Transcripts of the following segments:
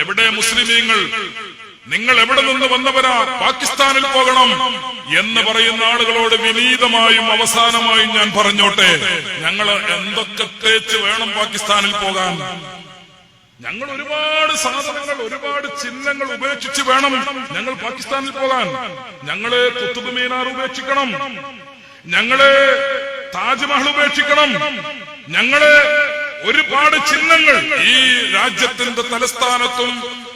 എവിടെ മുസ്ലിമീങ്ങൾ? നിങ്ങൾ എവിടെ നിന്ന് വന്നവരാ? പാകിസ്ഥാനിൽ പോകണം എന്ന് പറയുന്ന ആളുകളോട് വിനീതമായും അവസാനമായും ഞാൻ പറഞ്ഞോട്ടെ, ഞങ്ങൾ എന്തൊക്കെ തേച്ച് വേണം പാകിസ്ഥാനിൽ പോകാൻ? ഞങ്ങൾ ഒരുപാട് സാധനങ്ങൾ, ഒരുപാട് ചിഹ്നങ്ങൾ ഉപേക്ഷിച്ച് വേണം ഞങ്ങൾ പാകിസ്ഥാനിൽ പോകാൻ. ഞങ്ങള് കുത്തുബ് മീനാർ ഉപേക്ഷിക്കണം, ഞങ്ങള് താജ്മഹൽ ഉപേക്ഷിക്കണം, ഞങ്ങള് ഒരുപാട് ചിഹ്നങ്ങൾ ഈ രാജ്യത്തിന്റെ തലസ്ഥാനത്തും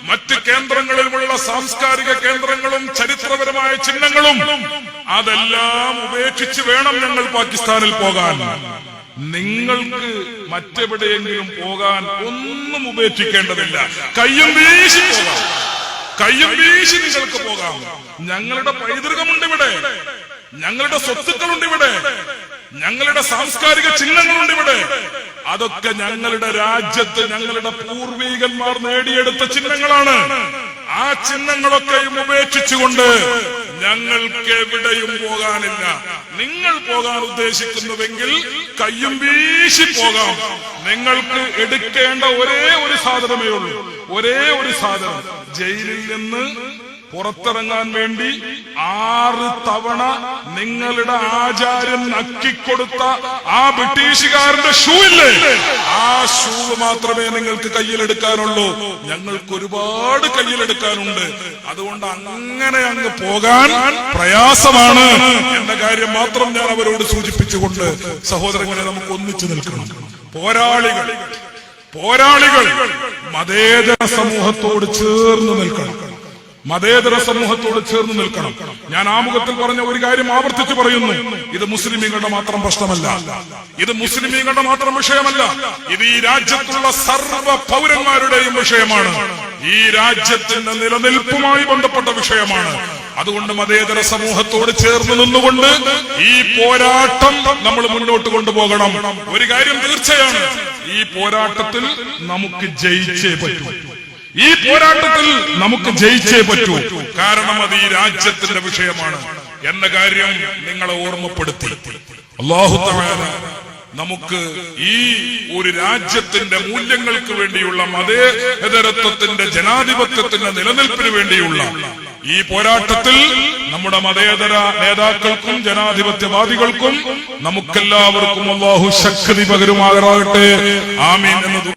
മറ്റ് കേന്ദ്രങ്ങളിലുമുള്ള സാംസ്കാരിക കേന്ദ്രങ്ങളും ചരിത്രപരമായ ചിഹ്നങ്ങളും അതെല്ലാം ഉപേക്ഷിച്ച് വേണം ഞങ്ങൾ പാകിസ്ഥാനിൽ പോകാൻ. നിങ്ങൾക്ക് മറ്റെവിടെയെങ്കിലും പോകാൻ ഒന്നും ഉപേക്ഷിക്കേണ്ടതില്ല. കയ്യും വീശി പോകാം, കയ്യും വീശി നിങ്ങൾക്ക് പോകാം. ഞങ്ങളുടെ പൈതൃകമുണ്ട് ഇവിടെ, ഞങ്ങളുടെ സ്വത്തുക്കളുണ്ട് ഇവിടെ, ഞങ്ങളുടെ സാംസ്കാരിക ചിഹ്നങ്ങളുണ്ട് ഇവിടെ. അതൊക്കെ ഞങ്ങളുടെ രാജ്യത്ത് ഞങ്ങളുടെ പൂർവീകന്മാർ നേടിയെടുത്ത ചിഹ്നങ്ങളാണ്. ആ ചിഹ്നങ്ങളൊക്കെയും ഉപേക്ഷിച്ചുകൊണ്ട് ഞങ്ങൾക്ക് എവിടെയും പോകാനില്ല. നിങ്ങൾ പോകാൻ ഉദ്ദേശിക്കുന്നുവെങ്കിൽ കയ്യും വീശി പോകാം. നിങ്ങൾക്ക് എടുക്കേണ്ട ഒരേ ഒരു സാധനമേ ഉള്ളൂ, ഒരേ ഒരു സാധനം. ജയിലിൽ നിന്ന് പുറത്തിറങ്ങാൻ വേണ്ടി 6 തവണ നിങ്ങളുടെ ആചാര്യൻ നക്കിക്കൊടുത്ത ആ ബ്രിട്ടീഷുകാരന്റെ ഷൂ ഇല്ലേ, ആ ഷൂ മാത്രമേ നിങ്ങൾക്ക് കയ്യിലെടുക്കാനുള്ളൂ. ഞങ്ങൾക്ക് ഒരുപാട് കയ്യിലെടുക്കാനുണ്ട്. അതുകൊണ്ട് അങ്ങനെ അങ്ങ് പോകാൻ പ്രയാസമാണ് എന്ന കാര്യം മാത്രം ഞാൻ അവരോട് സൂചിപ്പിച്ചുകൊണ്ട്, സഹോദരങ്ങളെ, നമുക്ക് ഒന്നിച്ചു നിൽക്കണം. പോരാളികൾ മതേതര സമൂഹത്തോട് ചേർന്ന് നിൽക്കണം, മതേതര സമൂഹത്തോട് ചേർന്ന് നിൽക്കണം. ഞാൻ ആമുഖത്തിൽ പറഞ്ഞ ഒരു കാര്യം ആവർത്തിച്ച് പറയുന്നു. ഇത് മുസ്ലിമീങ്ങളുടെ മാത്രം പ്രശ്നമല്ല, ഇത് മുസ്ലിമീങ്ങളുടെ മാത്രം വിഷയമല്ല, ഇത് ഈ രാജ്യത്തുള്ള സർവ്വ പൗരന്മാരുടെയും വിഷയമാണ്. ഈ രാജ്യത്തിന്റെ നിലനിൽപ്പുമായി ബന്ധപ്പെട്ട വിഷയമാണ്. അതുകൊണ്ട് മതേതര സമൂഹത്തോട് ചേർന്ന് നിന്നുകൊണ്ട് ഈ പോരാട്ടം നമ്മൾ മുന്നോട്ട് കൊണ്ടുപോകണം. ഒരു കാര്യം തീർച്ചയാണ്, ഈ പോരാട്ടത്തിൽ നമുക്ക് ജയിച്ചേ പറ്റൂ. ഈ പോരാട്ടത്തിൽ നമുക്ക് ജയിച്ചേ പറ്റൂ. കാരണം അത് ഈ രാജ്യത്തിന്റെ വിഷയമാണ് എന്ന കാര്യം നിങ്ങളെ ഓർമ്മപ്പെടുത്തി. അല്ലാഹു തആല നമുക്ക് ഈ ഒരു രാജ്യത്തിന്റെ മൂല്യങ്ങൾക്ക് വേണ്ടിയുള്ള, മതേതരത്വത്തിന്റെ, ജനാധിപത്യത്തിന്റെ നിലനിൽപ്പിന് വേണ്ടിയുള്ള ഈ പോരാട്ടത്തിൽ നമ്മുടെ മതേതര നേതാക്കൾക്കും ജനാധിപത്യവാദികൾക്കും നമുക്കെല്ലാവർക്കും അല്ലാഹു ശക്തി പകരുമാറാകട്ടെ. ആമീൻ എന്ന്